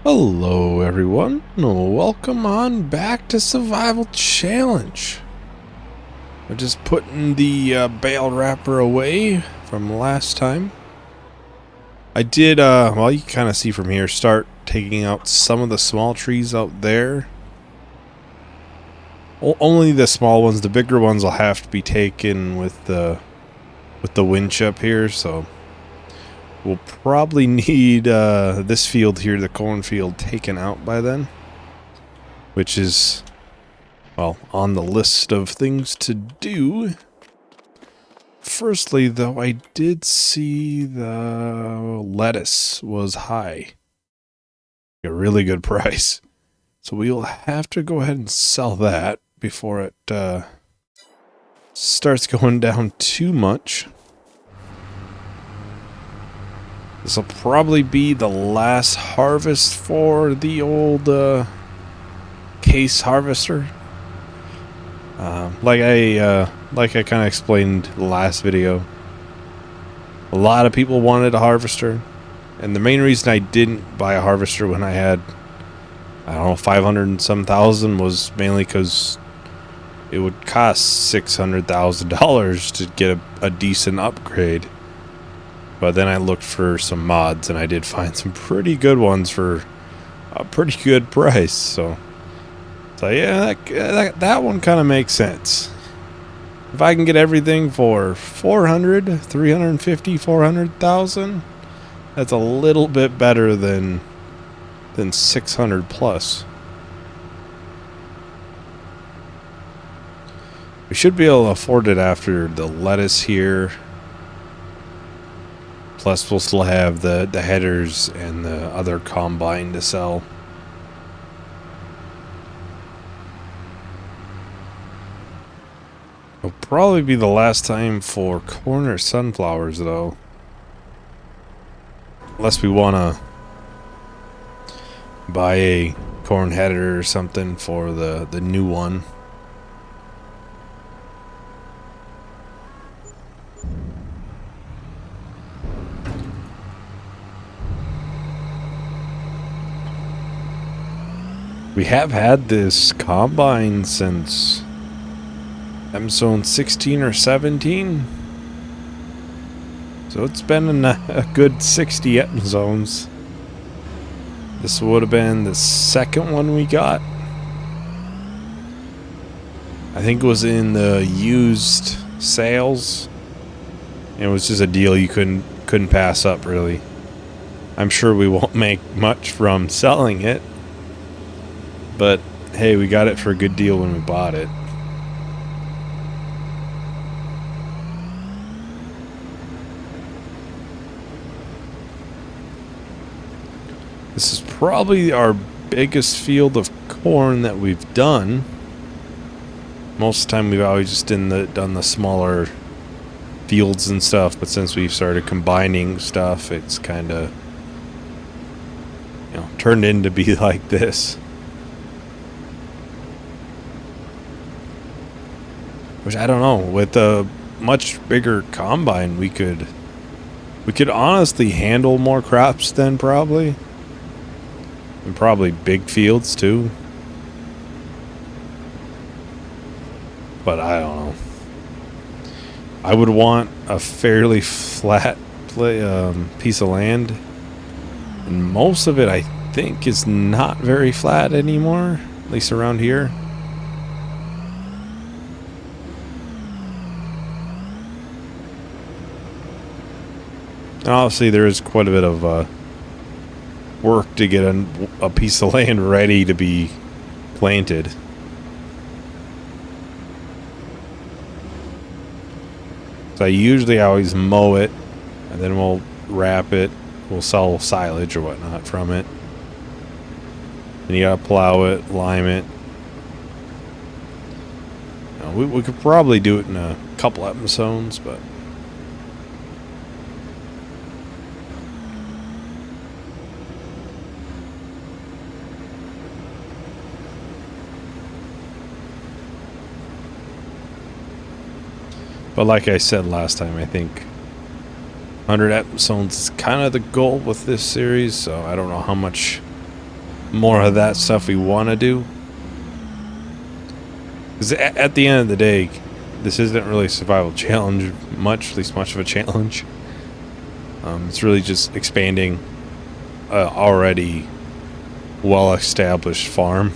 Hello everyone, welcome on back to Survival Challenge. I'm just putting the bale wrapper away from last time. I did, well, you can kind of see from here, start taking out some of the small trees out there. Only the small ones, the bigger ones will have to be taken with the winch up here, so we'll probably need this field here, the cornfield, taken out by then. Which is, well, on the list of things to do. Firstly, though, I did see the lettuce was high. A really good price. So we'll have to go ahead and sell that before it starts going down too much. This will probably be the last harvest for the old case harvester. Like I kind of explained the last video, a lot of people wanted a harvester, and the main reason I didn't buy a harvester when I had, I don't know, 500 and some thousand was mainly because it would cost $600,000 to get a decent upgrade. But then I looked for some mods, and I did find some pretty good ones for a pretty good price. So yeah, that one kind of makes sense. If I can get everything for 400, 350, 400,000, that's a little bit better than 600 plus. We should be able to afford it after the lettuce here. Plus, we'll still have the headers and the other combine to sell. It'll probably be the last time for corn or sunflowers, though. Unless we want to buy a corn header or something for the new one. We have had this combine since Zone 16 or 17. So it's been a good 60 zones. This would have been the second one we got. I think it was in the used sales. It was just a deal you couldn't pass up, really. I'm sure we won't make much from selling it. But hey, we got it for a good deal when we bought it. This is probably our biggest field of corn that we've done. Most of the time we've always just done the smaller fields and stuff, but since we've started combining stuff, it's kind of, turned into be like this. Which, I don't know, with a much bigger combine, we could honestly handle more crops then, probably. And probably big fields too. But I don't know. I would want a fairly flat piece of land. And most of it, I think, is not very flat anymore, at least around here. And obviously there is quite a bit of work to get a piece of land ready to be planted. So I usually always mow it, and then we'll wrap it. We'll sell silage or whatnot from it. And you gotta plow it, lime it. We could probably do it in a couple episodes, but like I said last time, I think 100 episodes is kind of the goal with this series, so I don't know how much more of that stuff we want to do. Because at the end of the day, this isn't really a survival challenge much, at least much of a challenge. It's really just expanding already well-established farm.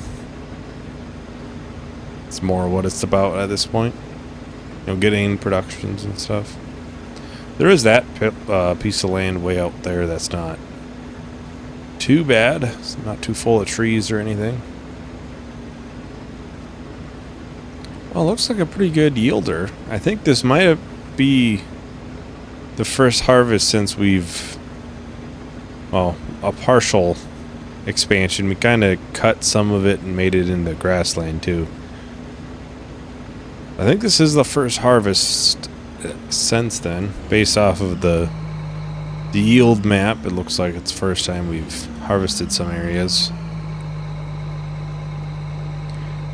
It's more what it's about at this point. You know, getting productions and stuff. There is that piece of land way out there that's not too bad. It's not too full of trees or anything. Well, looks like a pretty good yielder. I think this might be the first harvest since we've, well, a partial expansion. We kind of cut some of it and made it into grassland too. I think this is the first harvest since then, based off of the yield map. It looks like it's the first time we've harvested some areas.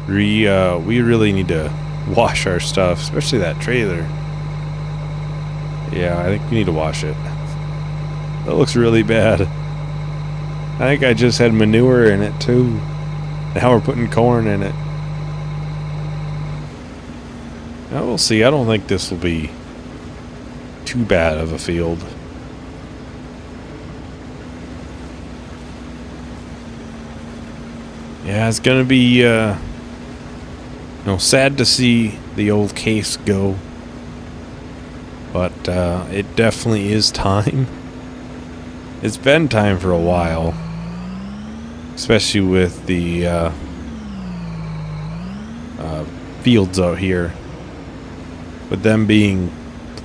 We really need to wash our stuff, especially that trailer. Yeah, I think we need to wash it. That looks really bad. I think I just had manure in it too. Now we're putting corn in it. Now we'll see. I don't think this will be too bad of a field. Yeah, it's gonna be sad to see the old case go, but it definitely is time. It's been time for a while, especially with the fields out here, with them being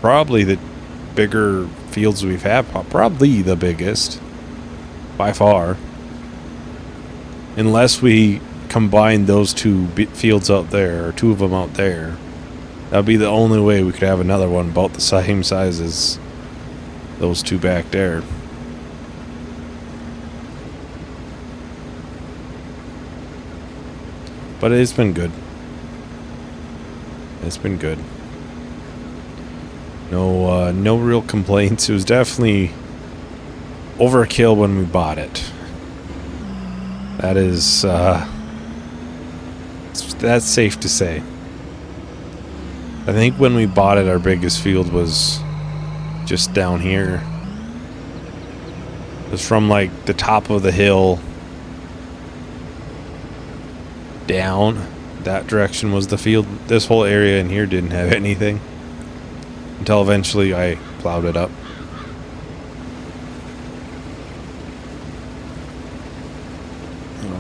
probably the bigger fields we've had, probably the biggest by far, unless we combine those two fields out there, or two of them out there. That'd be the only way we could have another one about the same size as those two back there. But it's been good. It's been good. No real complaints. It was definitely overkill when we bought it. That is, that's safe to say. I think when we bought it, our biggest field was just down here. It was from like the top of the hill down. That direction was the field. This whole area in here didn't have anything until eventually I plowed it up.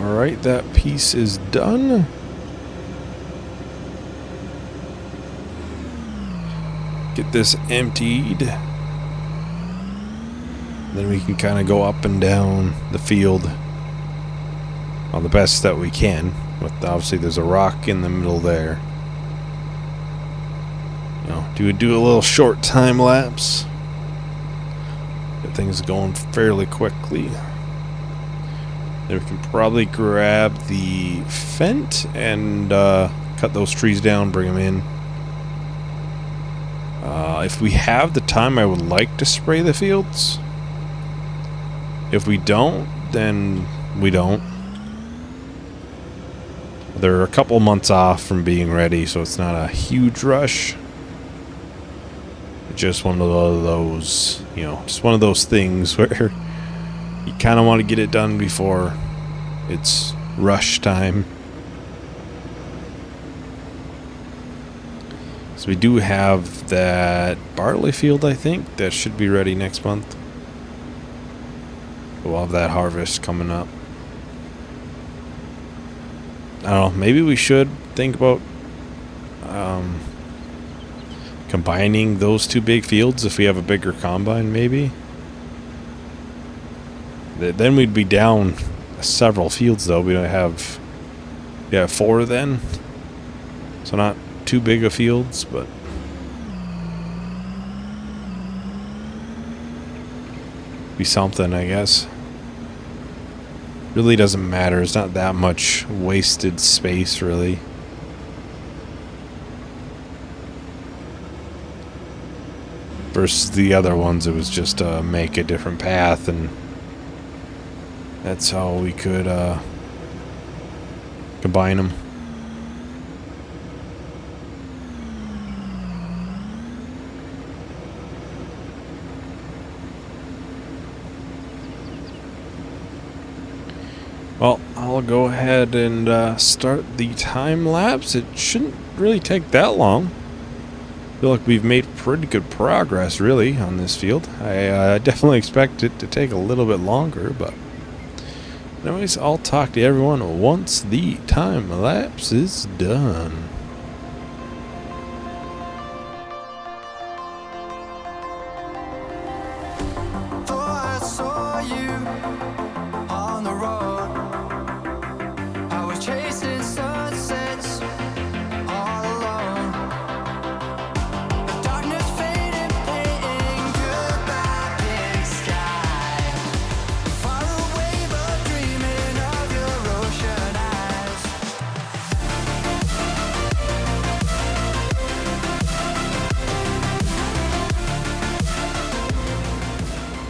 Alright, that piece is done. Get this emptied. Then we can kind of go up and down the field on the best that we can. With obviously there's a rock in the middle there. You know, do a little short time lapse. Get things going fairly quickly. Then we can probably grab the Fent and cut those trees down, bring them in. If we have the time, I would like to spray the fields. If we don't, then we don't. They're a couple months off from being ready, so it's not a huge rush. Just one of those, you know, just one of those things where you kind of want to get it done before it's rush time. So we do have that barley field, I think, that should be ready next month. We'll have that harvest coming up. I don't know, maybe we should think about combining those two big fields if we have a bigger combine, maybe. Then we'd be down several fields, though. We don't have... Yeah, 4 then. So not too big of fields, but... be something, I guess. Really doesn't matter. It's not that much wasted space, really. Versus the other ones, it was just make a different path and That's how we could combine them. Well, I'll go ahead and start the time lapse. It shouldn't really take that long. I feel like we've made pretty good progress, really, on this field. I definitely expect it to take a little bit longer, but anyways, I'll talk to everyone once the time lapse is done.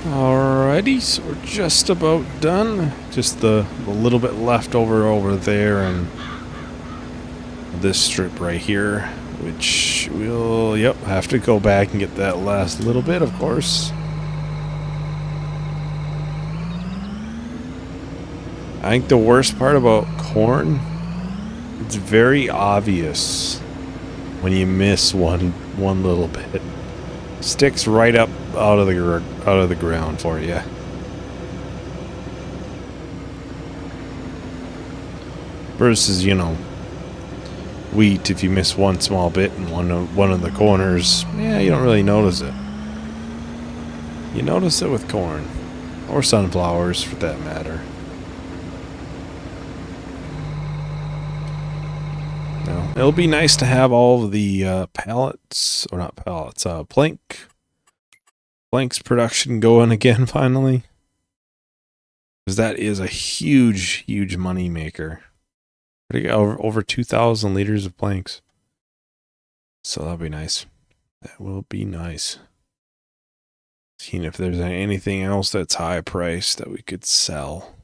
Alrighty, so we're just about done. Just the little bit left over there and this strip right here, which we'll, have to go back and get that last little bit, of course. I think the worst part about corn, it's very obvious when you miss one little bit. Sticks right up out of the ground for you. Versus, wheat, if you miss one small bit in one of the corners, yeah, you don't really notice it. You notice it with corn. Or sunflowers, for that matter. Now, it'll be nice to have all of the planks production going again, finally. Because that is a huge money maker. Over 2,000 liters of planks. So that'll be nice. That will be nice. Seeing if there's anything else that's high priced that we could sell.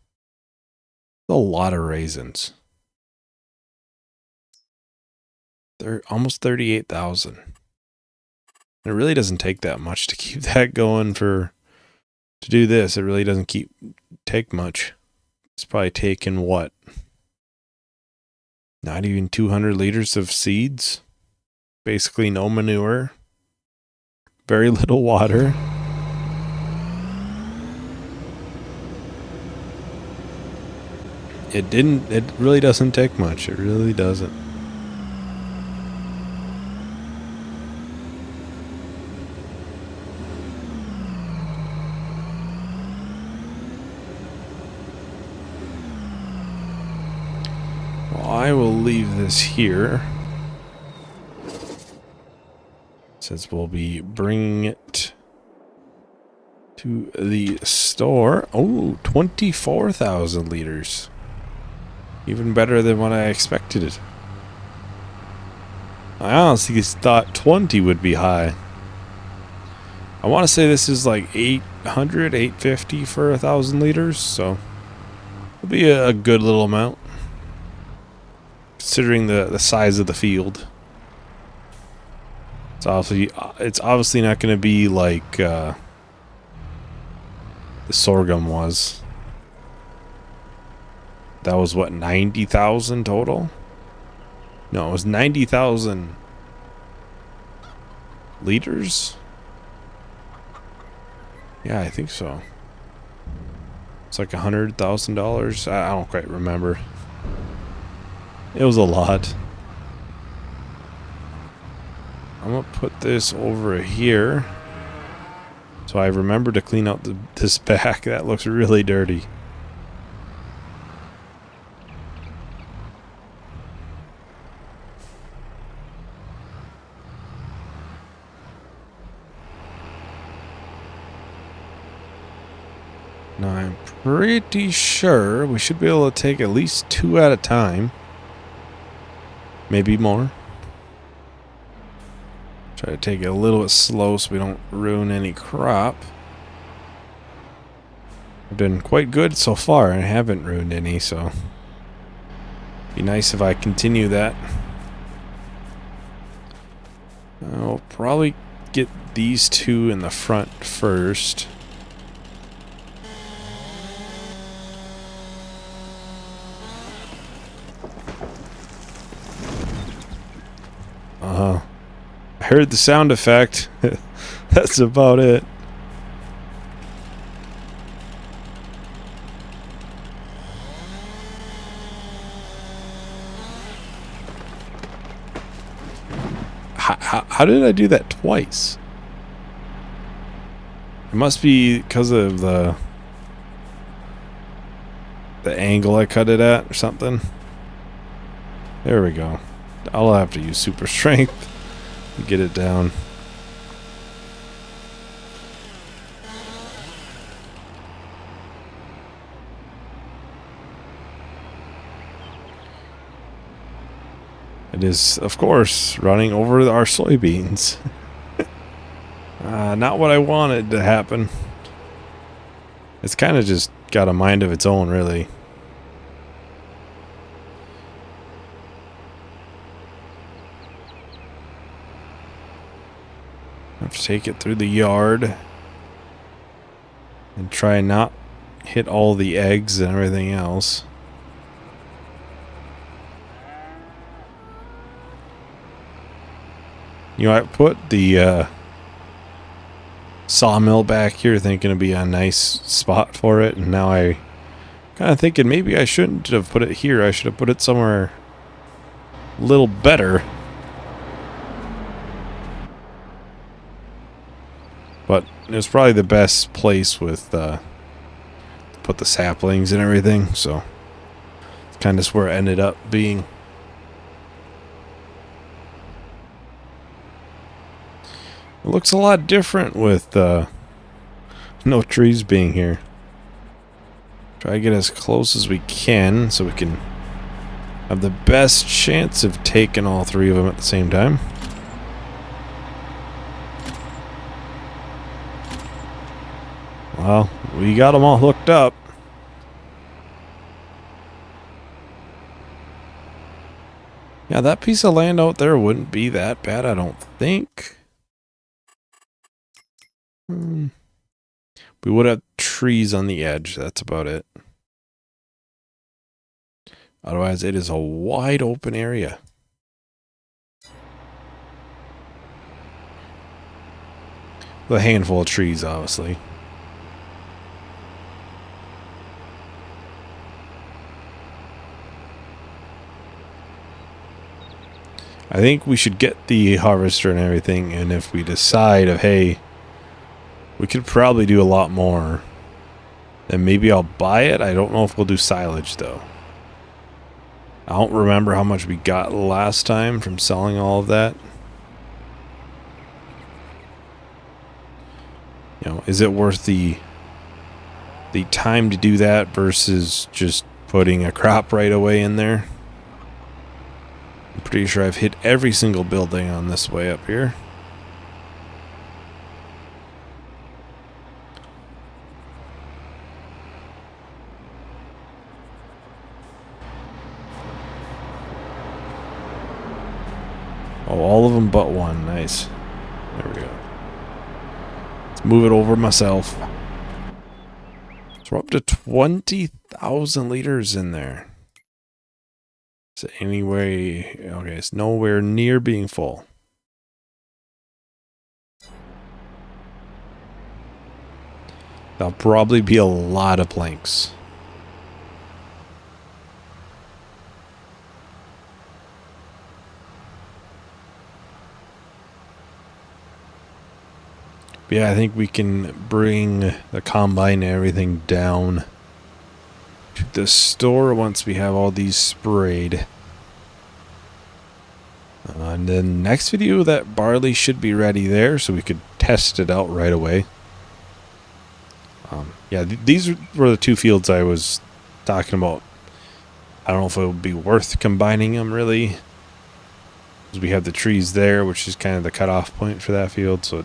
A lot of raisins. They're almost 38,000. It really doesn't take that much to keep that going to do this. It really doesn't take much. It's probably taken what? Not even 200 liters of seeds. Basically no manure. Very little water. It really doesn't take much. It really doesn't. I will leave this here, since we'll be bringing it to the store. Oh, 24,000 liters. Even better than what I expected it. I honestly thought 20 would be high. I want to say this is like 800, 850 for 1,000 liters, so it'll be a good little amount. Considering the size of the field. It's obviously not going to be like the sorghum was. That was what, 90,000 total? No, it was 90,000 liters? Yeah, I think so. It's like $100,000. I don't quite remember. It was a lot. I'm gonna put this over here, so I remember to clean out this back. That looks really dirty. Now I'm pretty sure we should be able to take at least 2 at a time. Maybe more. Try to take it a little bit slow so we don't ruin any crop. I've been quite good so far, and I haven't ruined any, so be nice if I continue that. I'll probably get these two in the front first. I heard the sound effect. That's about it. How did I do that twice? It must be because of the angle I cut it at or something. There we go. I'll have to use super strength to get it down. It is, of course, running over our soybeans. Not what I wanted to happen. It's kind of just got a mind of its own, really. I have to take it through the yard and try and not hit all the eggs and everything else. You know, I put the sawmill back here thinking it'd be a nice spot for it, and now I kind of thinking maybe I shouldn't have put it here. I should have put it somewhere a little better. But it was probably the best place with to put the saplings and everything, so it's kind of where it ended up being. It looks a lot different with no trees being here. Try to get as close as we can so we can have the best chance of taking all three of them at the same time. Well, we got them all hooked up. Yeah, that piece of land out there wouldn't be that bad, I don't think. We would have trees on the edge. That's about it. Otherwise, it is a wide open area. With a handful of trees, obviously. I think we should get the harvester and everything, and if we decide of, hey, we could probably do a lot more, then maybe I'll buy it. I don't know if we'll do silage, though. I don't remember how much we got last time from selling all of that. You know, is it worth the time to do that versus just putting a crop right away in there? I'm pretty sure I've hit every single building on this way up here. Oh, all of them but one. Nice. There we go. Let's move it over myself. So we're up to 20,000 liters in there. Is it anyway? Okay, it's nowhere near being full. There'll probably be a lot of planks. But yeah, I think we can bring the combine and everything down to the store once we have all these sprayed. And then next video, that barley should be ready there, so we could test it out right away. Yeah, these were the two fields I was talking about. I don't know if it would be worth combining them, really. Because we have the trees there, which is kind of the cutoff point for that field, so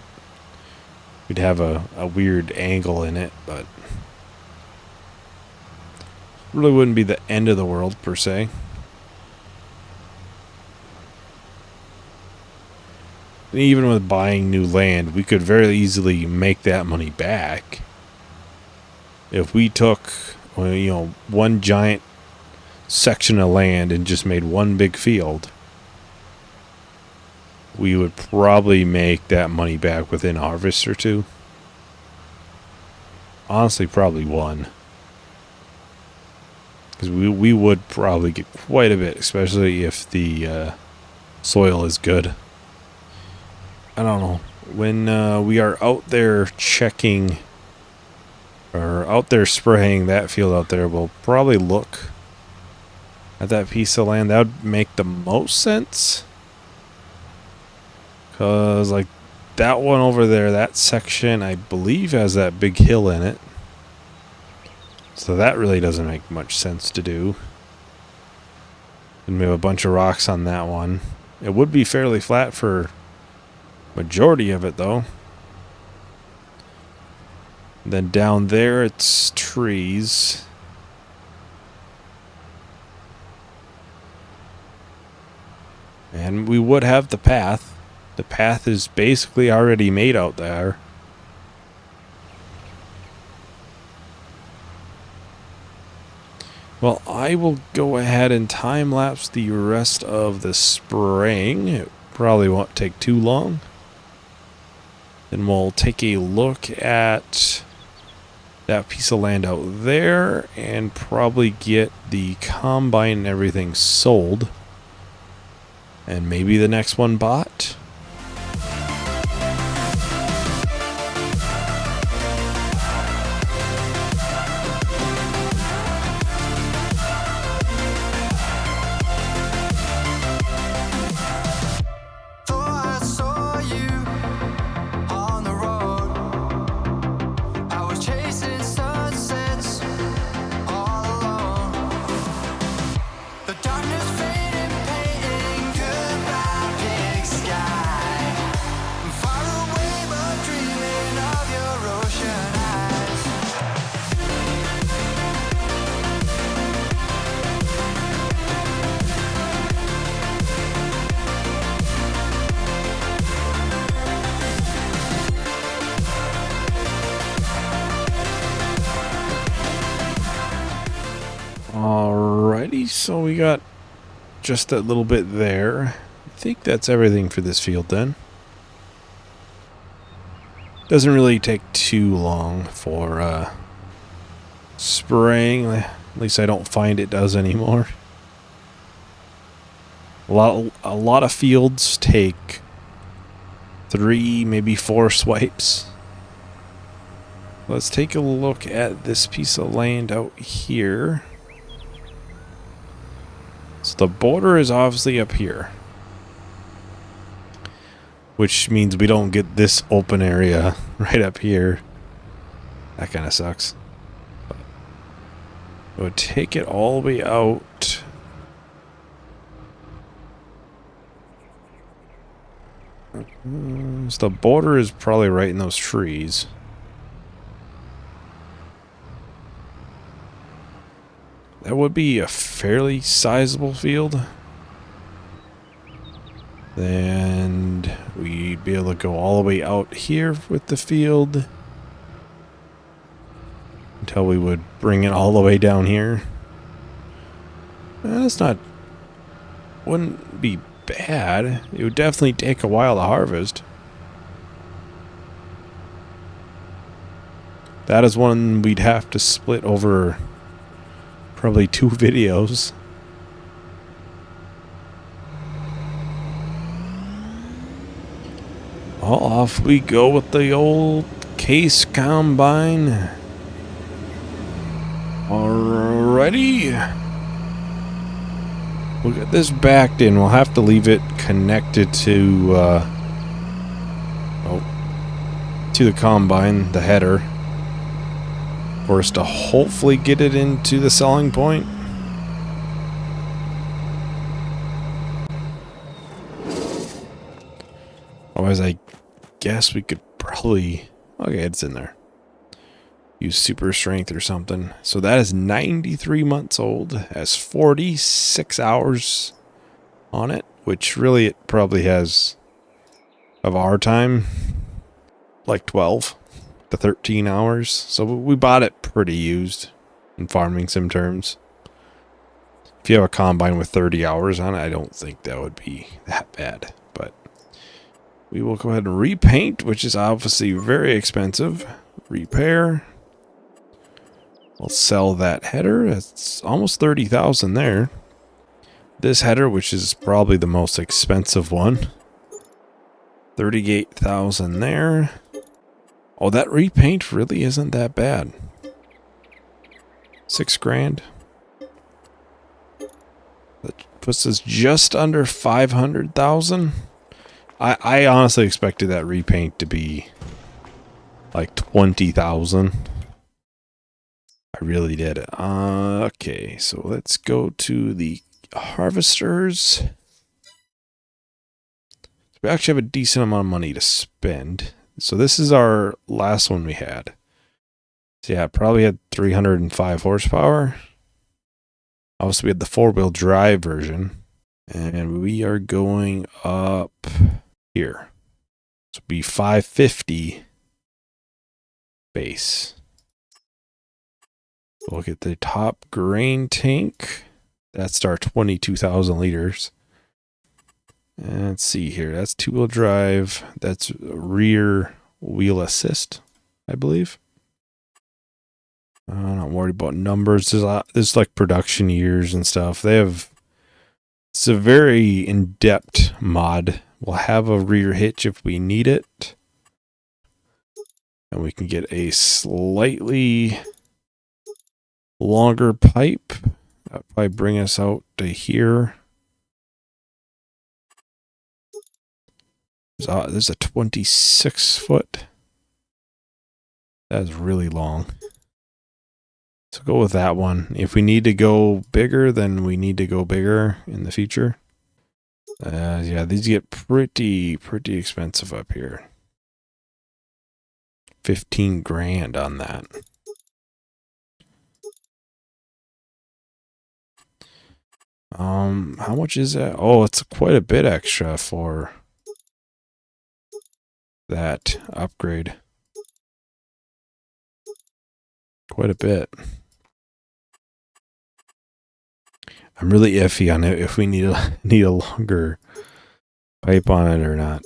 we'd have a weird angle in it, but Really wouldn't be the end of the world, per se. And even with buying new land, we could very easily make that money back. If we took, well, you know, one giant section of land and just made one big field, we would probably make that money back within a harvest or two. Honestly, probably one. Because we would probably get quite a bit, especially if the soil is good. I don't know. When we are out there checking, or out there spraying that field out there, we'll probably look at that piece of land. That would make the most sense. Because, like, that one over there, that section, I believe, has that big hill in it. So that really doesn't make much sense to do. And we have a bunch of rocks on that one. It would be fairly flat for majority of it, though. And then down there, it's trees. And we would have the path. The path is basically already made out there. Well, I will go ahead and time-lapse the rest of the spraying. It probably won't take too long. Then we'll take a look at that piece of land out there and probably get the combine and everything sold. And maybe the next one bought. Alrighty, so we got just that little bit there. I think that's everything for this field then. Doesn't really take too long for spraying. At least I don't find it does anymore. A lot of fields take 3, maybe 4 swipes. Let's take a look at this piece of land out here. So the border is obviously up here, which means we don't get this open area right up here. That kind of sucks. We'll take it all the way out. So the border is probably right in those trees. That would be a fairly sizable field. Then we'd be able to go all the way out here with the field until we would bring it all the way down here. That's not... wouldn't be bad. It would definitely take a while to harvest. That is one we'd have to split over probably 2 videos. Well, off we go with the old case combine. Alrighty. We'll get this backed in. We'll have to leave it connected to the combine, the header, for us to hopefully get it into the selling point. Otherwise, I guess we could probably... okay, it's in there. use super strength or something. So that is 93 months old, has 46 hours on it, which really it probably has of our time like 12 to 13 hours. So we bought it pretty used in farming sim terms. If you have a combine with 30 hours on it, I don't think that would be that bad. But we will go ahead and repaint, which is obviously very expensive. Repair. We'll sell that header. That's almost 30,000 there. This header, which is probably the most expensive one. 38,000 there. Oh, that repaint really isn't that bad. 6 grand. That puts us just under 500,000. I honestly expected that repaint to be like 20,000. I really did. Okay, so let's go to the harvesters. We actually have a decent amount of money to spend. So this is our last one we had. So yeah, it probably had 305 horsepower. Also, we had the 4-wheel drive version. And we are going up here. So it'd be 550 base. Look at the top grain tank. That's our 22,000 liters. And let's see here. That's 2-wheel drive. That's rear wheel assist, I believe. I'm not worried about numbers. There's like production years and stuff. It's a very in-depth mod. We'll have a rear hitch if we need it. And we can get a slightly longer pipe. That'll probably bring us out to here. There's a 26 foot. That's really long. So go with that one. If we need to go bigger, then we need to go bigger in the future. Yeah, these get pretty expensive up here. 15 grand on that. How much is that? Oh, it's quite a bit extra for that upgrade. Quite a bit. I'm really iffy on it if we need a longer pipe on it or not.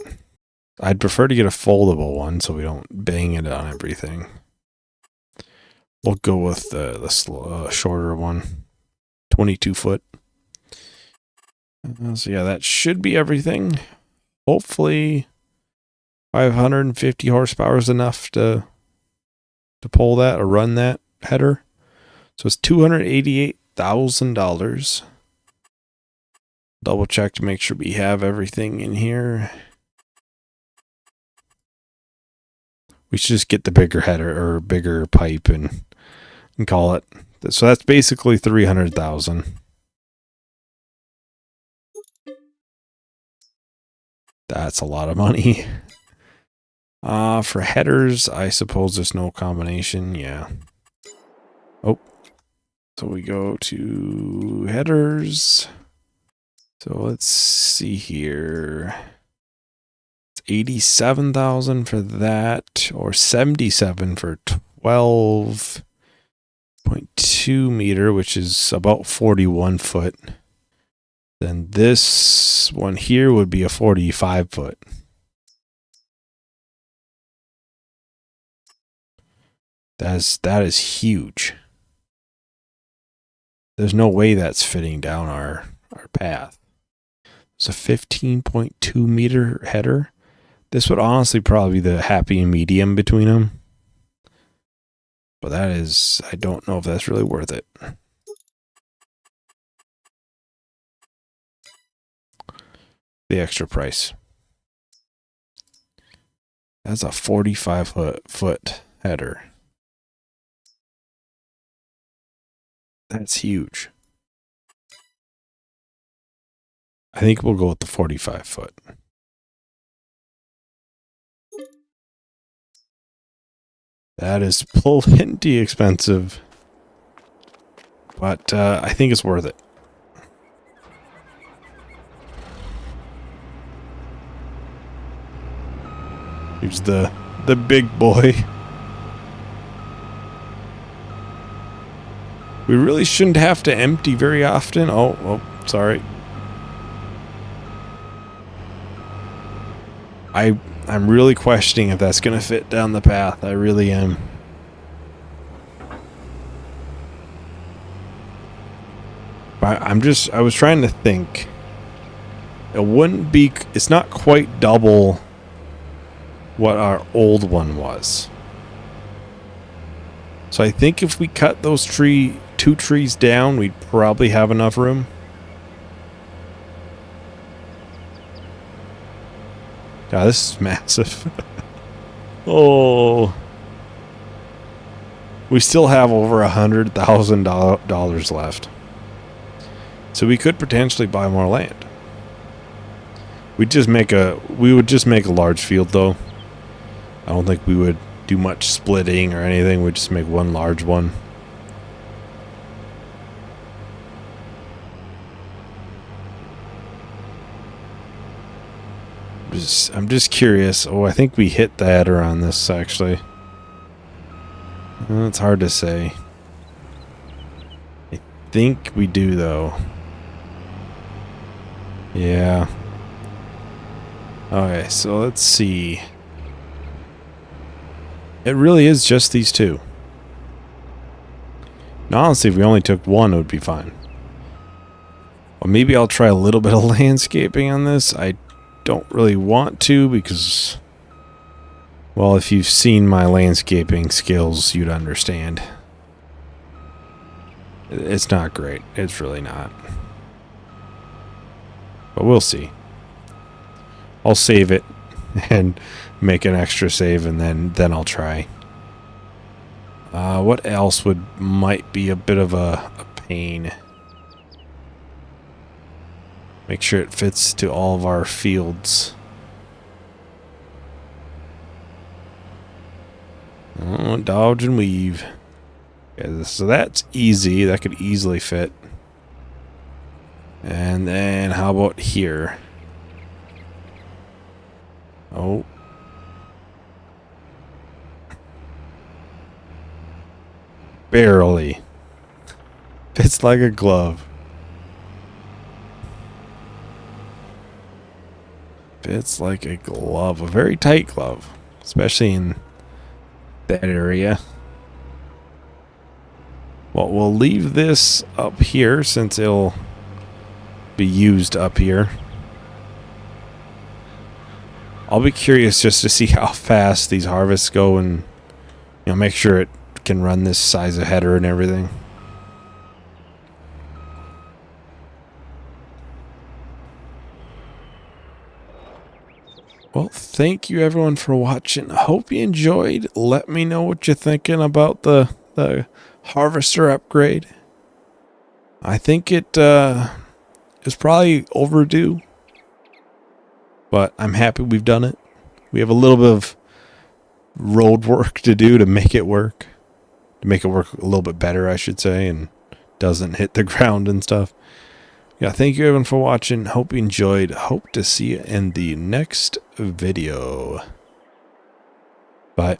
I'd prefer to get a foldable one so we don't bang it on everything. We'll go with the shorter one, 22 foot. So yeah, that should be everything. Hopefully 550 horsepower is enough to pull that or run that header. So it's $288,000. Double check to make sure we have everything in here. We should just get the bigger header or bigger pipe and call it. So that's basically 300,000. That's a lot of money. For headers, I suppose there's no combination. Yeah. Oh. So we go to headers. So let's see here. It's 87,000 for that, or 77 for 12.2 meter, which is about 41 foot. Then this one here would be a 45 foot. That is huge. There's no way that's fitting down our path. It's a 15.2 meter header. This would honestly probably be the happy medium between them. But that is, I don't know if that's really worth it. The extra price. That's a 45 foot header. That's huge. I think we'll go with the 45 foot. That is plenty expensive. But I think it's worth it. Here's the big boy. We really shouldn't have to empty very often. Oh, sorry. I'm really questioning if that's gonna fit down the path. I really am. I was trying to think. It's not quite double what our old one was. So I think if we cut those two trees down, we'd probably have enough room. God, this is massive. Oh. We still have over $100,000 left. So we could potentially buy more land. We would just make a large field though. I don't think we would do much splitting or anything. We'd just make one large one. I'm just curious. Oh, I think we hit the header on this actually. It's hard to say. I think we do though. Yeah. Okay, so let's see. It really is just these two. Now, honestly, if we only took one, it would be fine. Well, maybe I'll try a little bit of landscaping on this. I don't really want to because, well, if you've seen my landscaping skills, you'd understand. It's not great. It's really not. But we'll see. I'll save it and make an extra save, and then I'll try. What else might be a bit of a pain? Make sure it fits to all of our fields. Oh, dodge and weave. Okay, so that's easy. That could easily fit. And then how about here? Oh. Barely. Fits like a glove. Fits like a glove. A very tight glove. Especially in that area. Well, we'll leave this up here since it'll be used up here. I'll be curious just to see how fast these harvests go and, make sure it can run this size of header and everything. Well, thank you everyone for watching. I hope you enjoyed. Let me know what you're thinking about the harvester upgrade. I think it is probably overdue, but I'm happy we've done it. We have a little bit of road work to do to make it work. To make it work a little bit better, I should say, and doesn't hit the ground and stuff. Yeah, thank you everyone for watching. Hope you enjoyed. Hope to see you in the next video. Bye.